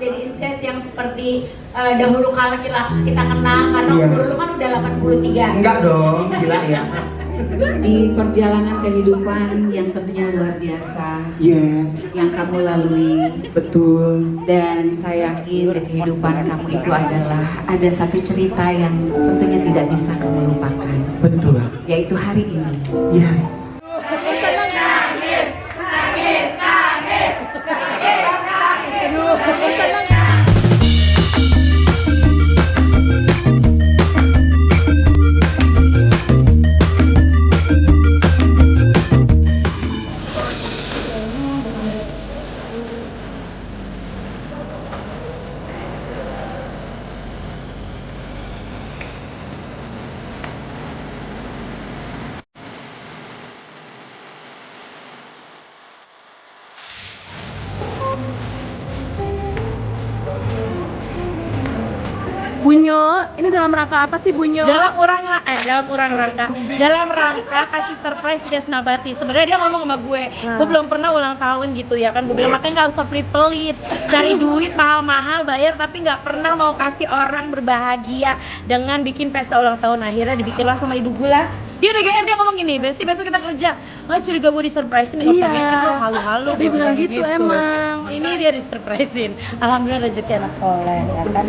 jadi Inces yang seperti dahulu kala kita kenal, karena umur lu kan udah 83. Enggak dong, gila ya. Di perjalanan kehidupan yang tentunya luar biasa, Yes, yang kamu lalui, betul. dan saya yakin di kehidupan kamu itu adalah ada satu cerita yang tentunya tidak bisa kamu lupakan, Betul. yaitu hari ini. Yes. Bunyo, ini dalam rangka apa sih Bunyo? Dalam rangka kasih surprise Jess Nabati. Sebenarnya dia ngomong sama gue belum pernah ulang tahun gitu ya kan. Gue bilang makanya nggak usah pelit-pelit, cari duit mahal-mahal bayar tapi nggak pernah mau kasih orang berbahagia dengan bikin pesta ulang tahun. Akhirnya dibikinlah sama ibu gue lah. Dia udah GR, dia ngomong gini, besok kita kerja. Nggak curiga gue disurprisein, nggak usah mikir lo halu-halu. Dia bilang gitu emang. Ini dia disurprisein. Alhamdulillah rezeki anak soleh ya kan.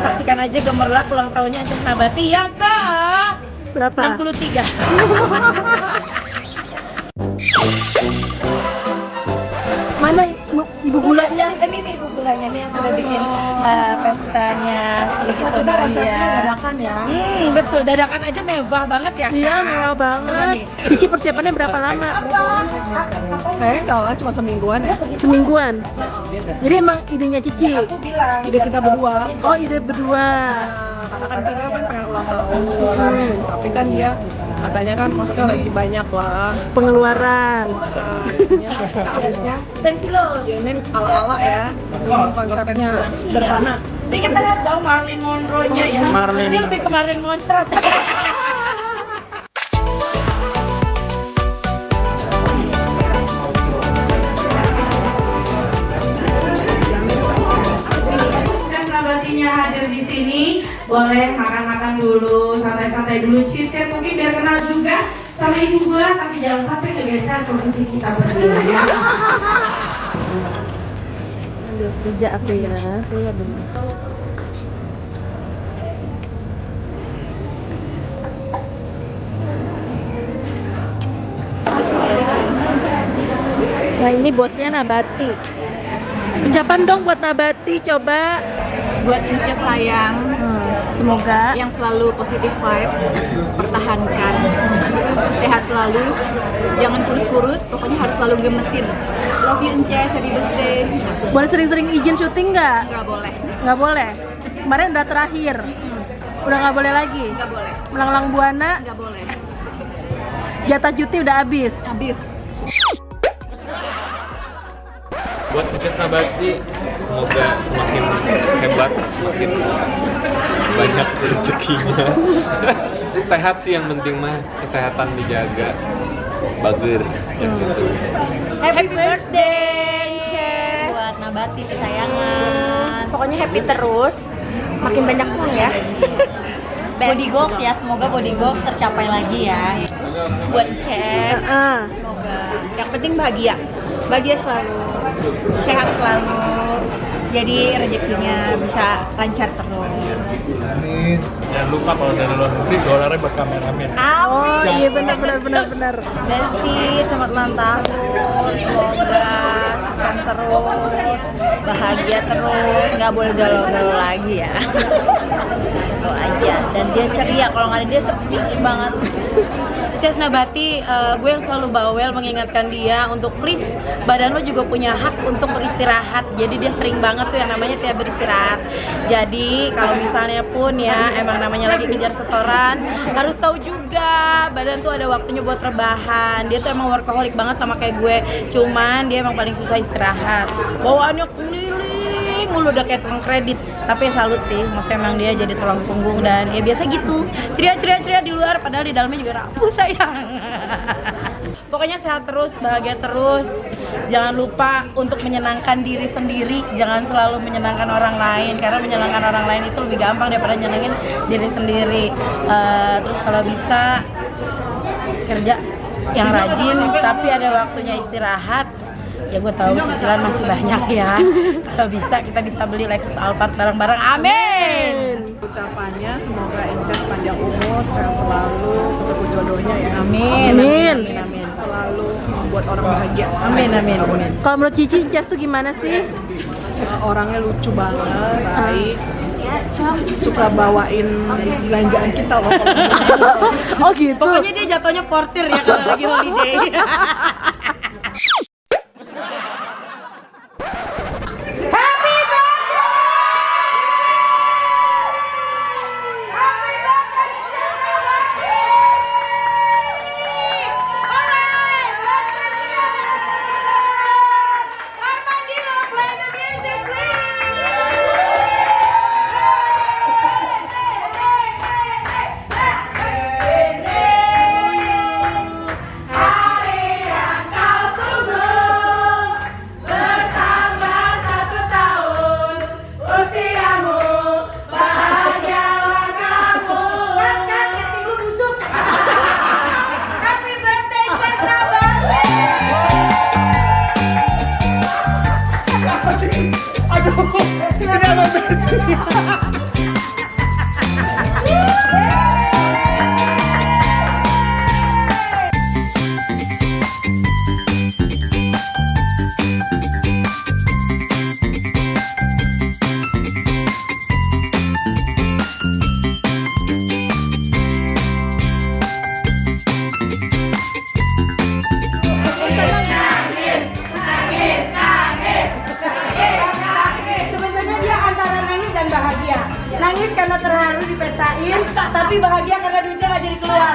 Saksikan aja gemerlap ulang tahunnya Jess Nabati yang ke berapa? 63. Mana ibu gulanya? Ini nih ibu gulanya nih yang udah bikin pestanya di situ dia. Dadakan ya? Betul, dadakan aja mewah banget ya. Iya, mewah banget. Cici persiapannya berapa lama? Kalau cuma semingguan ya. Semingguan. Jadi emang idenya Cici. Ide kita berdua. Oh, ide berdua. Karena kan kita kan pengen ulang tahun. Tapi kan dia katanya kan maksudnya lagi banyak lah. Pengeluaran. Akhirnya 10 kilo. ini ala-ala ya. Konsepnya sederhana. Ini kita lihat dong Marilyn Monroe-nya ya. Ini lebih ke Marilyn Monroe. Nabatinya hadir di sini, boleh makan-makan dulu, santai-santai dulu, chit-chat mungkin biar kenal juga sama ibu gua, tapi jangan sampai kegeser posisi kita berdua ya. Kerja apa ya? Iya benar. Nah ini bosnya Nabati. Ucapan dong buat Nabati, coba. Buat Inces sayang, Semoga yang selalu positive vibes, pertahankan, sehat selalu, jangan kurus-kurus, pokoknya harus selalu gemesin. Love you Inces, happy birthday. boleh sering-sering izin syuting nggak? Nggak boleh, Nggak boleh. Kemarin udah terakhir. Udah nggak boleh lagi. nggak boleh, Melanglang buana, nggak boleh. jatah cuti udah habis. Habis. Buat Inces Nabati, semoga semakin hebat, semakin banyak rezekinya. Sehat sih yang penting mah, kesehatan dijaga. Bager, gitu. Happy birthday, Inces. Buat Nabati kesayangan. Pokoknya happy terus. Makin banyak uang ya. Body goals ya, semoga body goals tercapai lagi ya. Buat Inces, semoga yang penting bahagia, bahagia selalu, sehat selalu. Jadi rezekinya bisa lancar terus. Amin. Jangan lupa kalau dari luar negeri dolarnya buat kameramen. Oh iya benar. Besti, selamat ulang tahun. Semoga sukses terus, bahagia terus, nggak boleh galau-galau lagi ya. Itu aja. Dan dia ceria, kalau nggak ada dia sepi banget. Inces Nabati, gue yang selalu bawel mengingatkan dia untuk please, badan lo juga punya hak untuk beristirahat. Jadi dia sering banget tuh yang namanya tiap beristirahat. Jadi kalau misalnya pun ya emang namanya lagi kejar setoran, harus tahu juga badan tuh ada waktunya buat rebahan. Dia tuh emang workaholic banget sama kayak gue, cuman dia emang paling susah istirahat. Bawaannya keliling mulu udah kayak tukang kredit. Tapi salut sih, maksudnya emang dia jadi tulang punggung dan ya biasa gitu, ceria di luar padahal di dalamnya juga rapuh sayang. Pokoknya sehat terus, bahagia terus, jangan lupa untuk menyenangkan diri sendiri, jangan selalu menyenangkan orang lain, karena menyenangkan orang lain itu lebih gampang daripada nyenengin diri sendiri. Terus kalau bisa kerja yang rajin, tapi ada waktunya istirahat. Ya gue tahu cicilan masih banyak ya. Kalau bisa kita bisa beli Lexus Alphard bareng-bareng. Amin. Ucapannya semoga Incas panjang umur, sehat selalu, ketemu jodohnya ya. Amin. Amin. Amin. Selalu membuat orang bahagia. Amin. Amin. Amin. Kalau menurut Cici, Incas tuh gimana sih? Orangnya lucu banget, baik. Suka bawain belanjaan kita loh. Oh gitu. Pokoknya dia jatuhnya portir ya kalau lagi holiday. Nangis karena terharu dipestain, tapi bahagia karena duitnya nggak jadi keluar.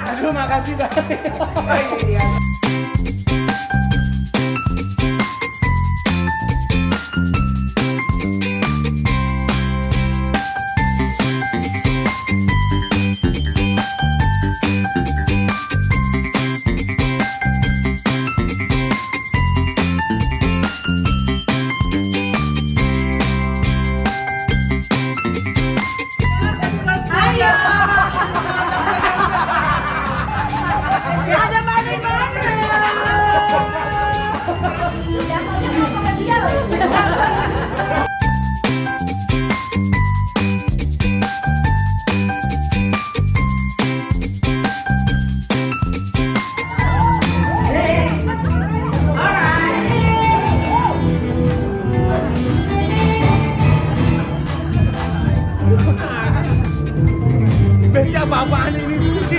Aduh, makasih banget. Bestnya apa-apaan ini sih?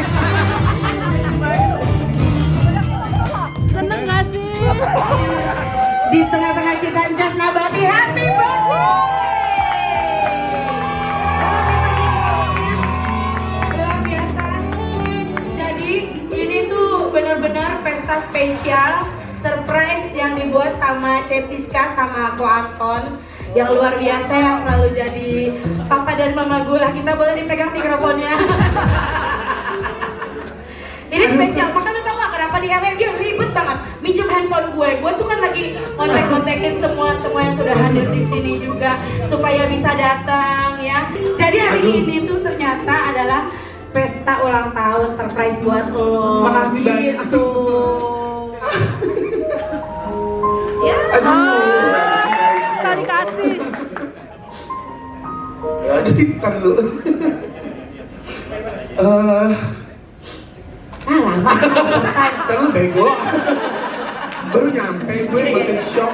Seneng gak sih? Di tengah-tengah kita Incas Nabati, happy birthday! Luar biasa. Jadi ini tuh benar-benar pesta spesial, surprise yang dibuat sama Cesiska sama Ko Anton yang luar biasa, yang selalu jadi papa dan mama gue lah. Kita boleh dipegang mikrofonnya. Ini spesial, makanya tau gak kenapa di LR dia ribet banget minjem handphone gue tuh kan lagi kontek-kontekin semua yang sudah hadir di sini juga supaya bisa datang ya. Jadi hari ini tuh ternyata adalah pesta ulang tahun surprise buat lo. Makasih banyak. Gitu. Ya. Kali kasih. Aduh, perlu. Lama. Terlalu bego. Baru nyampe, gue makin shock.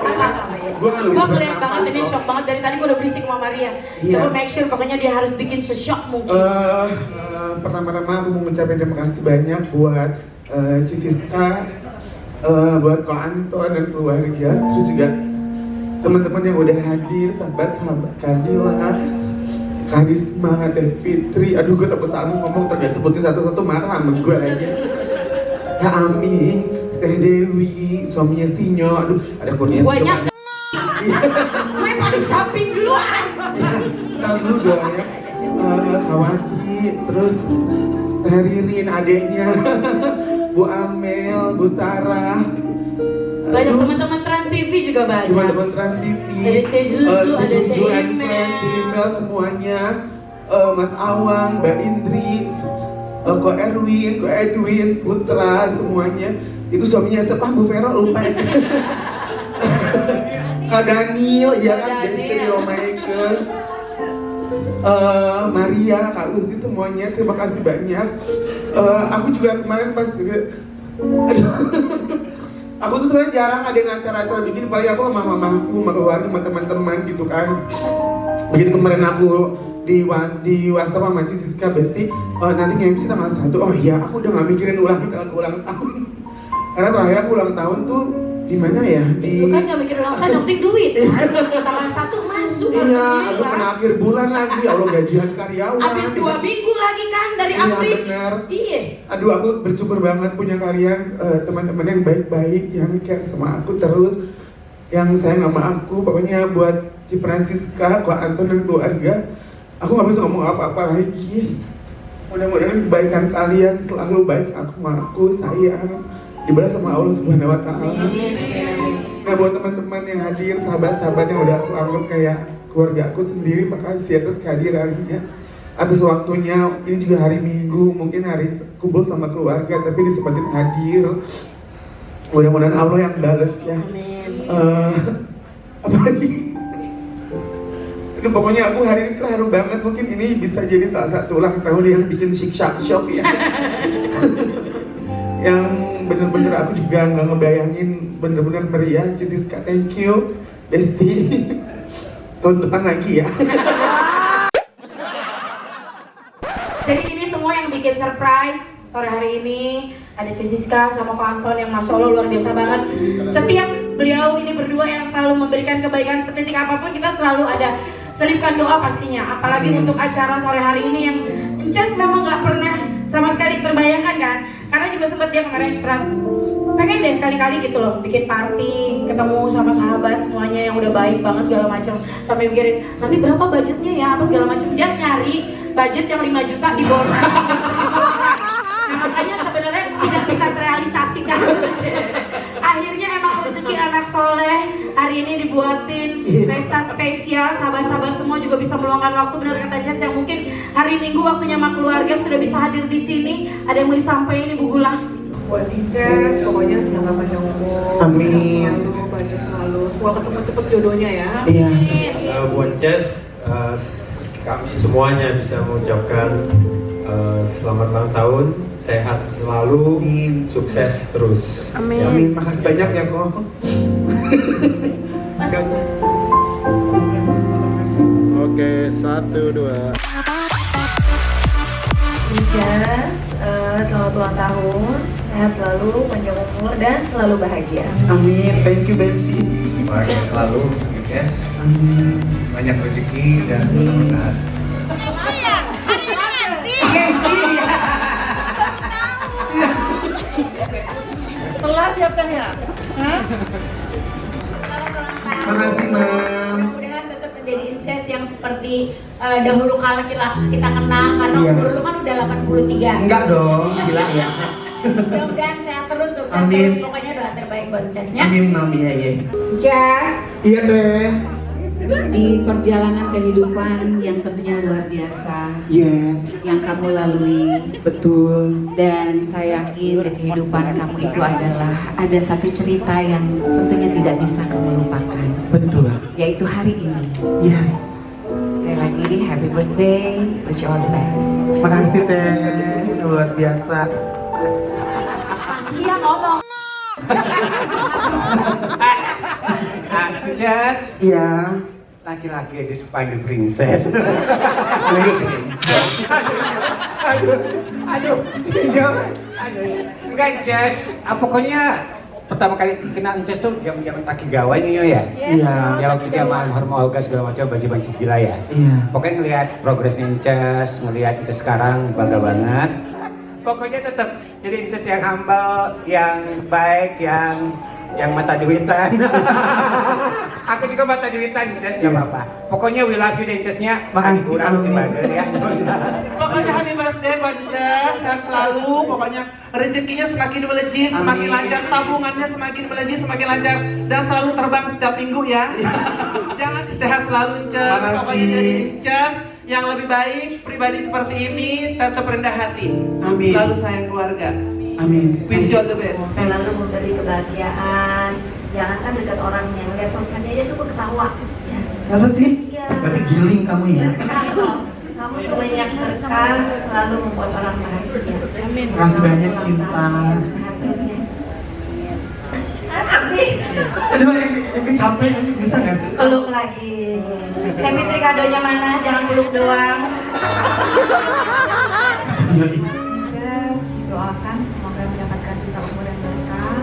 Gue ngeliat banget ini shock banget, dari tadi gue udah berisik sama Maria. Coba make sure pokoknya dia harus bikin se-shock mungkin. Pertama-tama aku mau ngucapin terima kasih banyak buat Cisiska, buat Ko Anton dan keluarga, terus juga teman-teman yang udah hadir, sahabat-sahabat Kadila, Karisma, Teh Fitri. Aduh, gue takut salah ngomong, tergak sebutin satu-satu marah sama gue lagi. Kak Ami, Teh Dewi, suaminya Sinyo. Aduh, ada Kurnia banyak. Gue paling samping duluan. Ntar dulu dong ya. Khawati, terus Teh Ririn adeknya. Bu Amel, Bu Sarah. Banyak teman-teman Trans TV juga banyak. Teman-teman Trans TV. Ada Cejuju, ada Cimel, semuanya. Mas Awang, Mbak Indri, Ko Erwin, Ko Edwin, Putra, semuanya. Itu suaminya siapa? Bu Vero, lupa ya. Kak Daniel, ya kan, Destiny Lawmaker. Maria, Kak Uzi, semuanya terima kasih banyak. Aku juga kemarin pas aduh, aku tuh sebenarnya jarang ada acara-acara bikin, paling aku sama mamaku, sama keluarga, sama teman-teman gitu kan. Begitu kemarin aku di WhatsApp sama Siska Besti, nanti nge-MC tanggal 1. Oh iya, aku udah gak mikirin ulang tahun. Karena terakhir aku ulang tahun tuh di mana ya? Itu kan gak mikir ulang tahun, yang penting duit. Tanggal 1 masuk. Iya, aku kena akhir bulan lagi, Allah gajian karyawan. Habis 2 minggu lagi kan dari Iya, April. benar. Iya. Aduh, aku bersyukur banget punya kalian, teman-teman yang baik-baik, yang care sama aku terus, yang sayang sama aku. Pokoknya buat Ci Francisca, Ko Anton dan keluarga, aku gak bisa ngomong apa-apa lagi. Mudah-mudahan kebaikan kalian selalu baik aku sayang, dibalas sama Allah Subhanahu wa Ta'ala. Nah, buat teman-teman yang hadir, sahabat-sahabat yang udah aku anggap kayak keluarga aku sendiri, makasih atas kehadirannya, atas waktunya. Ini juga hari Minggu, mungkin hari kumpul sama keluarga, tapi disempatin hadir. Mudah-mudahan Allah yang balas ya. Apa lagi? Aduh, pokoknya aku hari ini terharu banget. Mungkin ini bisa jadi salah satu ulang tahun yang bikin shock ya. Yang bener-bener aku juga nggak ngebayangin, bener-bener meriah. Siska, thank you, Besti. Tahun depan lagi ya. Jadi ini semua yang bikin surprise sore hari ini. Ada Siska sama Ko Anton yang Masya Allah luar biasa banget. Setiap beliau ini berdua yang selalu memberikan kebaikan setitik apapun, kita selalu ada selipkan doa pastinya. Apalagi untuk acara sore hari ini yang Encas memang nggak pernah sama sekali terbayangkan kan. Karena juga sempat dia kemarin curhat, pengen deh sekali-kali gitu loh bikin party, ketemu sama sahabat semuanya yang udah baik banget segala macam. Sampai mikirin nanti berapa budgetnya ya, apa segala macam. Dia nyari budget yang 5 juta di bawah. Nah, makanya sebenarnya tidak bisa terrealisasikan. Akhirnya emang rezeki anak soleh hari ini dibuatin pesta spesial, sahabat-sahabat semua juga bisa meluangkan waktu, benar kata Jess, yang mungkin hari Minggu waktunya sama keluarga sudah bisa hadir di sini. Ada yang mau disampaikan Ibu Gula? Buat Inces, pokoknya semoga panjang umur, Amin. selalu bahagia selalu, semoga ketemu cepet jodohnya ya. Iya. Buat Jess, kami semuanya bisa mengucapkan selamat ulang tahun, sehat selalu, sukses terus. Amin. Amin. Makasih banyak ya kok. Oke, 1, 2. Inces, selamat ulang tahun, sehat selalu, panjang umur, dan selalu bahagia. Amin. Thank you, Besti. Bahagia selalu, Inces. Amin. Banyak rezeki dan mudah-mudahan. Telat ya Teh ya? Makasih, Mam. Mudah-mudahan tetap menjadi Inces yang seperti dahulu kala kita kenal, karena Iya. umur lu kan udah 83. Enggak dong, gila ya. Mudah-mudahan sehat terus, sukses Amin. terus, pokoknya doa terbaik buat Incesnya. Amin, Mam. Iya. Jazz, Iya, Teh. di perjalanan kehidupan yang tentunya luar biasa Yes, yang kamu lalui, betul. dan saya yakin di kehidupan kamu itu adalah ada satu cerita yang tentunya tidak bisa kamu lupakan, Betul. yaitu hari ini. Yes. Sekali lagi, happy birthday, wish you all the best. Makasih, Teh. Luar biasa. Siang ngomong. Jess, Iya. laki-laki dipanggil princess. Aduh, enggak Jess. Pokoknya pertama kali kenal Inces tuh zaman taki gawai nih ya. Iya. Ya waktu dia sama Horma Olga segala macam baju-baju gila ya. Iya. Pokoknya ngelihat progresnya Inces, ngelihat Inces sekarang bangga banget. Pokoknya tetap jadi Inces yang humble, yang baik, yang yang mata duitan. Aku juga mata duitan, Ces, nggak apa-apa. Pokoknya we love you deh, Cesnya. Makasih, kurang sih amin. Bader ya. Pokoknya happy birthday buat Cez, sehat selalu. Pokoknya rezekinya semakin melejit, semakin lancar, tabungannya semakin melejit, semakin lancar, dan selalu terbang setiap minggu ya. Jangan sehat selalu Cez. Pokoknya jadi Cez yang lebih baik, pribadi seperti ini, tetap rendah hati. Amin. Selalu sayang keluarga. Amin. Wish you all the best. Selalu memberi kebahagiaan. Jangan kan dekat orang yang lihat sosmednya aja tuh ketawa. Ya. Masa sih? Iya. Berarti giling kamu ya? Berkah loh. Kamu tuh banyak berkah, selalu membuat orang bahagia. Amin. Makasih banyak cinta. Sehat terus ya. Asap nih. Aduh, yang capek, ini bisa nggak sih? Peluk lagi. Temitri kadonya mana? Jangan peluk doang. Bisa bilang ini. Terus doakan semoga mendapatkan sisa umur yang berkah.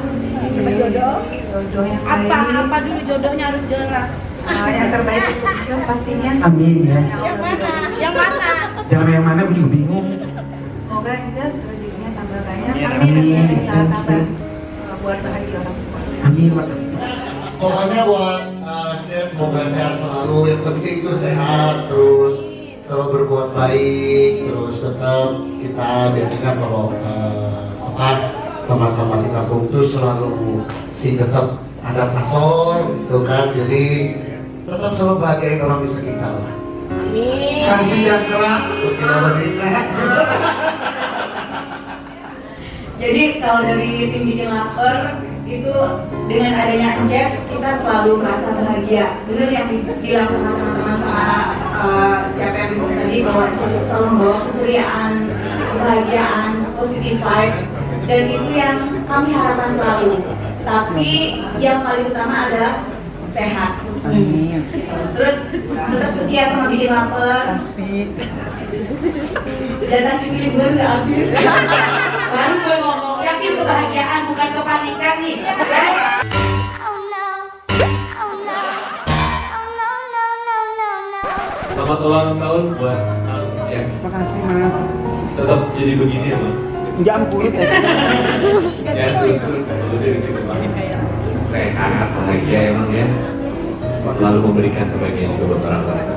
Jodoh? Jodoh yang baik. Apa dulu jodohnya harus jelas. Yang terbaik untuk Icos pastinya. Amin ya. Yang mana? Yang mana? Jangan yang mana, aku juga bingung. Semoga Icos rezekinya tambah banyak. Amin. Bisa tambah buat bahagia orang tua. Amin, makasih. Pokoknya buat Ces semoga sehat selalu. Yang penting itu sehat, terus selalu berbuat baik, terus tetap kita biasanya kalau sama-sama kita putus selalu tetap ada pasor gitu kan. Jadi tetap selalu bahagiain orang di sekitar lah. Amin. Kasih Cakra. Untuk kita berdua. Jadi kalau dari tim bikin lapar itu dengan adanya Ences kita selalu merasa bahagia. Bener yang bilang sama teman-teman sama siapa yang disebut tadi bahwa Ences itu selalu membawa keceriaan, kebahagiaan, positive vibe, dan itu yang kami harapkan selalu. Tapi yang paling utama adalah sehat. Terus tetap setia sama bikin lapar. Pasti. Jatah cuti liburan udah habis. Baru gue ngomong, yakin kebahagiaan bukan kepanikan nih. Ya? Selamat ulang tahun buat Jess. Makasih, Mas. Tetap jadi begini ya, Bang. Jangan pulus ya. Ya, terus di situ, Bang. Sehat, bahagia emang ya. Selalu memberikan kebahagiaan juga buat orang lain.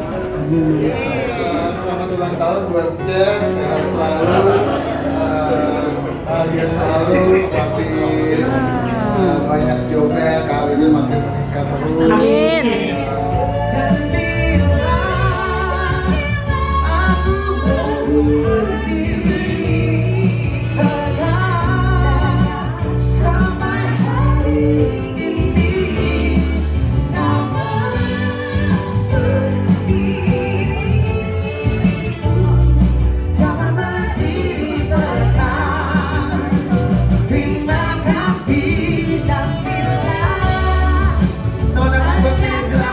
Selamat ulang tahun buat Ces, sehat selalu, bahagia selalu, makin banyak jombnya, karirnya makin meningkat terus. Amin. Selamat datang buat Ces.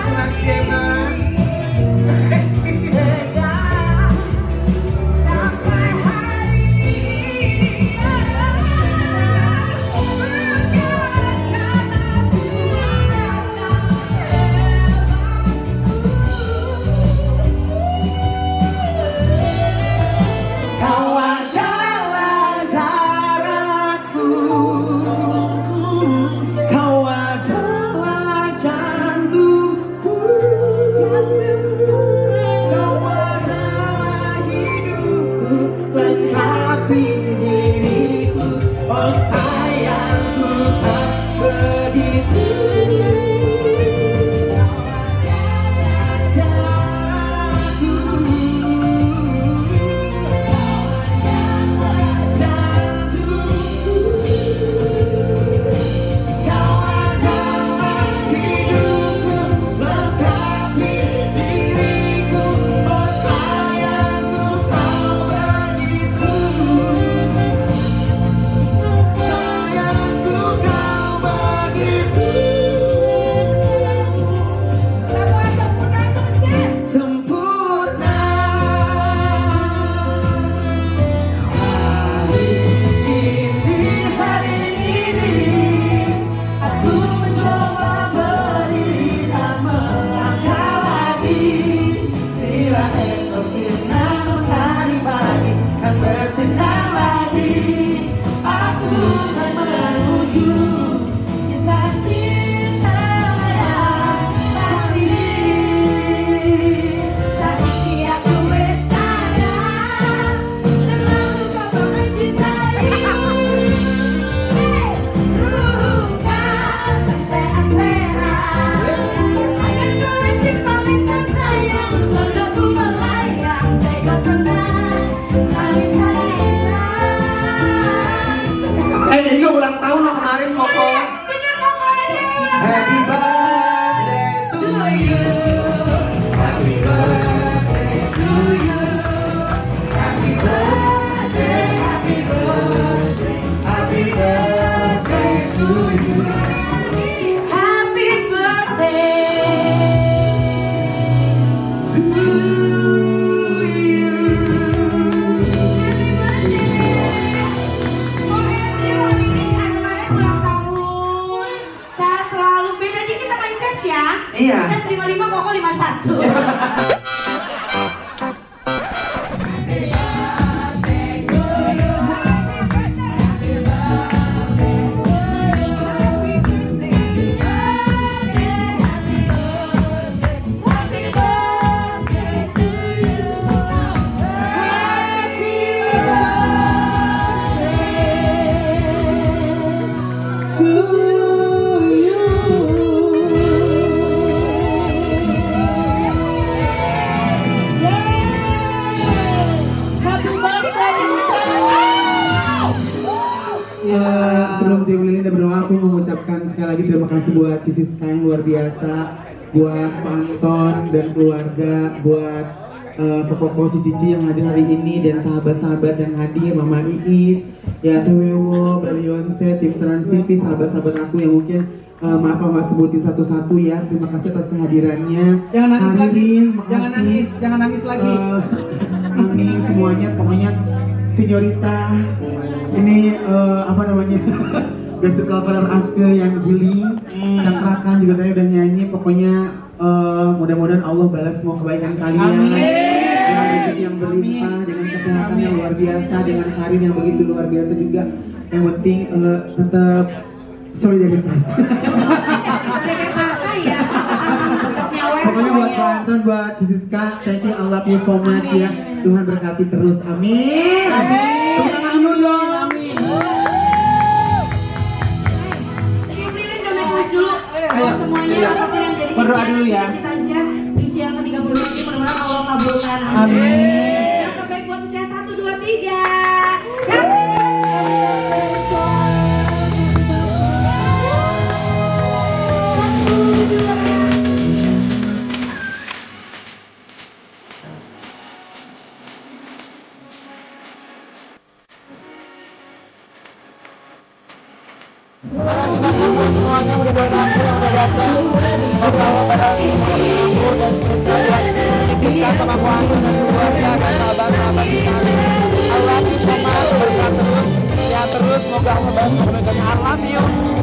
55, Koko 51. Sebelum Dewi Lilin dan berdoa, aku mengucapkan sekali lagi terima kasih buat Siska yang luar biasa, buat Pak Anton dan keluarga, buat Koko Cici yang hadir hari ini dan sahabat-sahabat yang hadir, Mama Iis, ya Tewewo, Balionse, tim Trans TV, sahabat-sahabat aku yang mungkin maaf nggak sebutin satu-satu ya. Terima kasih atas kehadirannya. Jangan nangis lagi. Makasih. Jangan nangis lagi. Amin semuanya, pokoknya Senyorita ini apa namanya best traveler aku yang giling, Cakrakan juga tadi udah nyanyi. Pokoknya mudah-mudahan Allah balas semua kebaikan kalian. Amin. Dengan rezeki yang berlimpah, dengan kesehatan yang luar biasa, dengan karir yang begitu luar biasa juga. Yang penting tetap solidaritas. Pokoknya buat Banten, buat Siska, thank you, I love you so much ya. Tuhan berkati terus, amin. Tepuk tangan dulu dong. Amin. Ayo semuanya, apapun yang jadi berdoa dulu ya. cita Jazz di usia yang ke-30 ini, mudah-mudahan Allah kabulkan. Amin. Yang terbaik buat Jazz, 1, 2, 3. Semuanya udah doain aku yang udah datang. Semoga Allah berkati aku dan Siska sama keluarga dan keluarga dan sahabat-sahabat kita. I love you so much, berkat terus, sehat terus, semoga Allah balas kebaikannya. I love you.